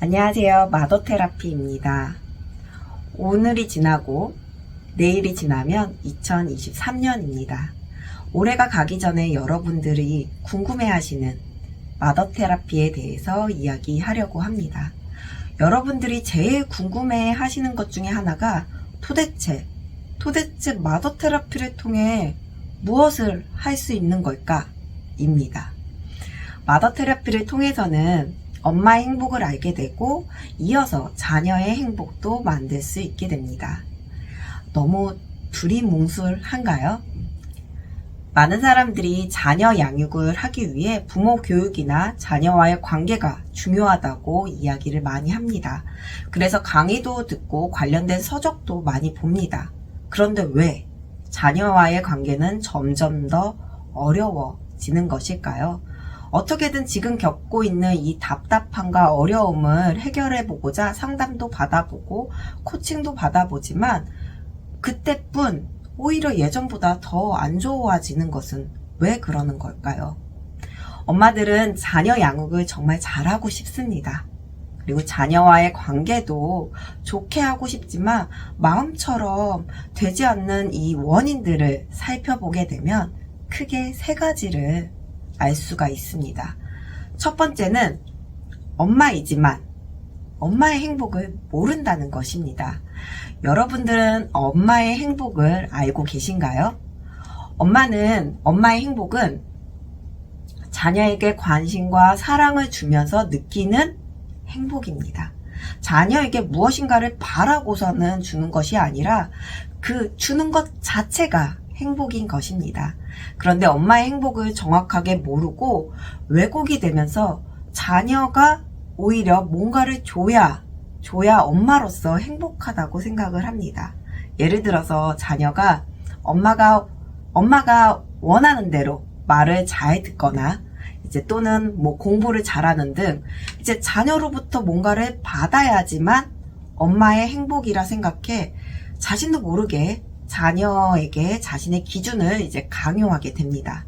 안녕하세요. 마더테라피입니다. 오늘이 지나고 내일이 지나면 2023년입니다. 올해가 가기 전에 여러분들이 궁금해하시는 마더테라피에 대해서 이야기하려고 합니다. 여러분들이 제일 궁금해하시는 것 중에 하나가 도대체 마더테라피를 통해 무엇을 할 수 있는 걸까? 입니다. 마더테라피를 통해서는 엄마의 행복을 알게 되고 이어서 자녀의 행복도 만들 수 있게 됩니다. 너무 두리뭉술한가요? 많은 사람들이 자녀 양육을 하기 위해 부모 교육이나 자녀와의 관계가 중요하다고 이야기를 많이 합니다. 그래서 강의도 듣고 관련된 서적도 많이 봅니다. 그런데 왜 자녀와의 관계는 점점 더 어려워지는 것일까요? 어떻게든 지금 겪고 있는 이 답답함과 어려움을 해결해 보고자 상담도 받아보고 코칭도 받아보지만 그때뿐 오히려 예전보다 더 안 좋아지는 것은 왜 그러는 걸까요? 엄마들은 자녀 양육을 정말 잘하고 싶습니다. 그리고 자녀와의 관계도 좋게 하고 싶지만 마음처럼 되지 않는 이 원인들을 살펴보게 되면 크게 세 가지를 알 수가 있습니다. 첫 번째는 엄마이지만 엄마의 행복을 모른다는 것입니다. 여러분들은 엄마의 행복을 알고 계신가요? 엄마의 행복은 자녀에게 관심과 사랑을 주면서 느끼는 행복입니다. 자녀에게 무엇인가를 바라고서는 주는 것이 아니라 그 주는 것 자체가 행복인 것입니다. 그런데 엄마의 행복을 정확하게 모르고 왜곡이 되면서 자녀가 오히려 뭔가를 줘야 엄마로서 행복하다고 생각을 합니다. 예를 들어서 자녀가 엄마가 원하는 대로 말을 잘 듣거나 또는 공부를 잘하는 등 자녀로부터 뭔가를 받아야지만 엄마의 행복이라 생각해 자신도 모르게 자녀에게 자신의 기준을 강요하게 됩니다.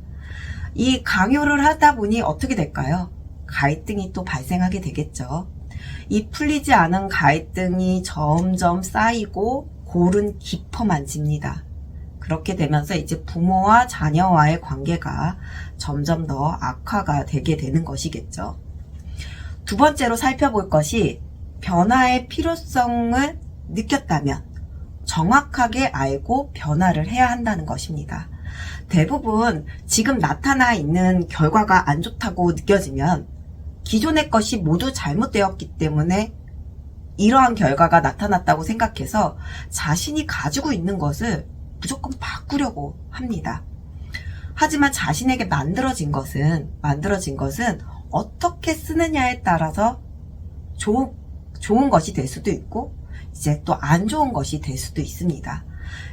이 강요를 하다 보니 어떻게 될까요? 갈등이 또 발생하게 되겠죠. 이 풀리지 않은 갈등이 점점 쌓이고 골은 깊어만 집니다. 그렇게 되면서 부모와 자녀와의 관계가 점점 더 악화가 되게 되는 것이겠죠. 두 번째로 살펴볼 것이 변화의 필요성을 느꼈다면 정확하게 알고 변화를 해야 한다는 것입니다. 대부분 지금 나타나 있는 결과가 안 좋다고 느껴지면 기존의 것이 모두 잘못되었기 때문에 이러한 결과가 나타났다고 생각해서 자신이 가지고 있는 것을 무조건 바꾸려고 합니다. 하지만 자신에게 만들어진 것은 어떻게 쓰느냐에 따라서 좋은 것이 될 수도 있고 또 안 좋은 것이 될 수도 있습니다.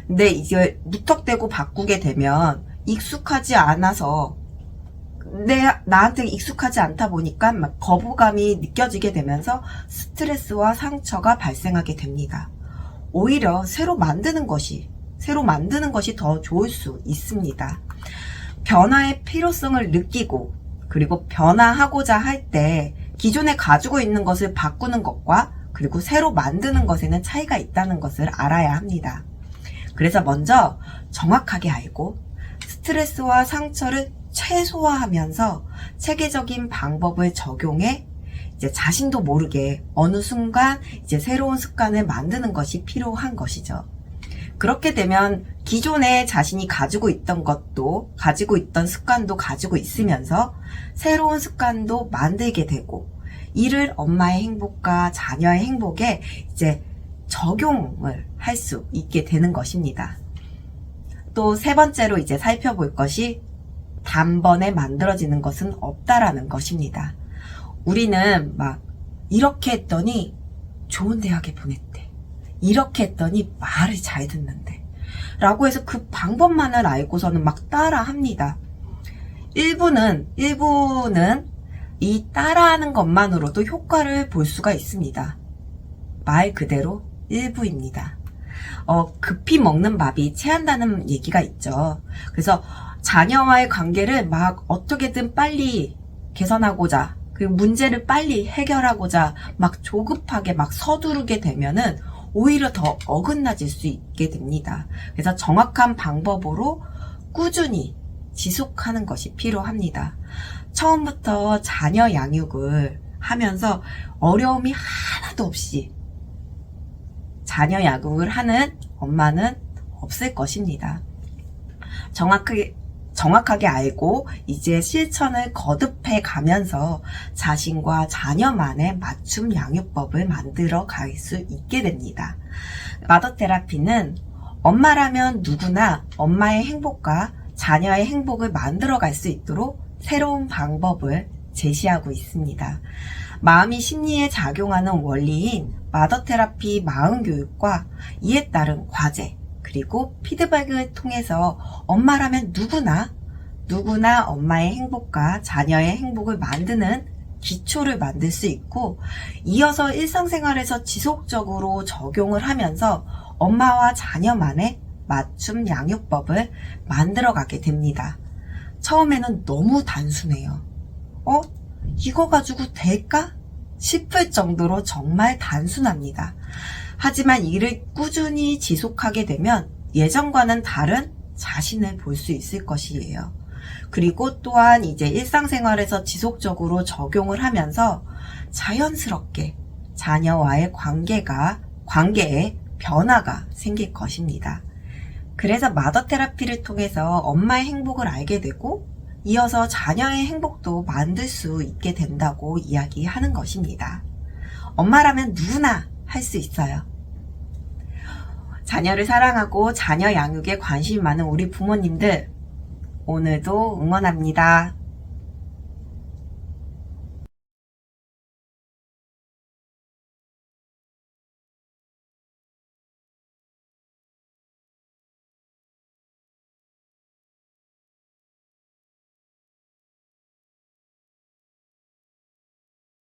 근데 무턱대고 바꾸게 되면 익숙하지 않아서 나한테 익숙하지 않다 보니까 거부감이 느껴지게 되면서 스트레스와 상처가 발생하게 됩니다. 오히려 새로 만드는 것이 더 좋을 수 있습니다. 변화의 필요성을 느끼고 그리고 변화하고자 할 때 기존에 가지고 있는 것을 바꾸는 것과 그리고 새로 만드는 것에는 차이가 있다는 것을 알아야 합니다. 그래서 먼저 정확하게 알고 스트레스와 상처를 최소화하면서 체계적인 방법을 적용해 자신도 모르게 어느 순간 새로운 습관을 만드는 것이 필요한 것이죠. 그렇게 되면 기존에 자신이 가지고 있던 습관도 가지고 있으면서 새로운 습관도 만들게 되고 이를 엄마의 행복과 자녀의 행복에 적용을 할 수 있게 되는 것입니다. 또 세 번째로 살펴볼 것이 단번에 만들어지는 것은 없다라는 것입니다. 우리는 이렇게 했더니 좋은 대학에 보냈대. 이렇게 했더니 말을 잘 듣는데. 라고 해서 그 방법만을 알고서는 따라 합니다. 일부는 이 따라하는 것만으로도 효과를 볼 수가 있습니다. 말 그대로 일부입니다. 급히 먹는 밥이 체한다는 얘기가 있죠. 그래서 자녀와의 관계를 어떻게든 빨리 개선하고자 그리고 문제를 빨리 해결하고자 막 조급하게 막 서두르게 되면은 오히려 더 어긋나질 수 있게 됩니다. 그래서 정확한 방법으로 꾸준히 지속하는 것이 필요합니다. 처음부터 자녀 양육을 하면서 어려움이 하나도 없이 자녀 양육을 하는 엄마는 없을 것입니다. 정확하게 알고 이제 실천을 거듭해 가면서 자신과 자녀만의 맞춤 양육법을 만들어 갈 수 있게 됩니다. 마더 테라피는 엄마라면 누구나 엄마의 행복과 자녀의 행복을 만들어 갈 수 있도록 새로운 방법을 제시하고 있습니다. 마음이 심리에 작용하는 원리인 마더 테라피 마음 교육과 이에 따른 과제, 그리고 피드백을 통해서 엄마라면 누구나 엄마의 행복과 자녀의 행복을 만드는 기초를 만들 수 있고, 이어서 일상생활에서 지속적으로 적용을 하면서 엄마와 자녀만의 맞춤 양육법을 만들어 가게 됩니다. 처음에는 너무 단순해요. 이거 가지고 될까? 싶을 정도로 정말 단순합니다. 하지만 이를 꾸준히 지속하게 되면 예전과는 다른 자신을 볼 수 있을 것이에요. 그리고 또한 이제 일상생활에서 지속적으로 적용을 하면서 자연스럽게 자녀와의 관계에 변화가 생길 것입니다. 그래서 마더 테라피를 통해서 엄마의 행복을 알게 되고 이어서 자녀의 행복도 만들 수 있게 된다고 이야기하는 것입니다. 엄마라면 누구나 할 수 있어요. 자녀를 사랑하고 자녀 양육에 관심이 많은 우리 부모님들, 오늘도 응원합니다.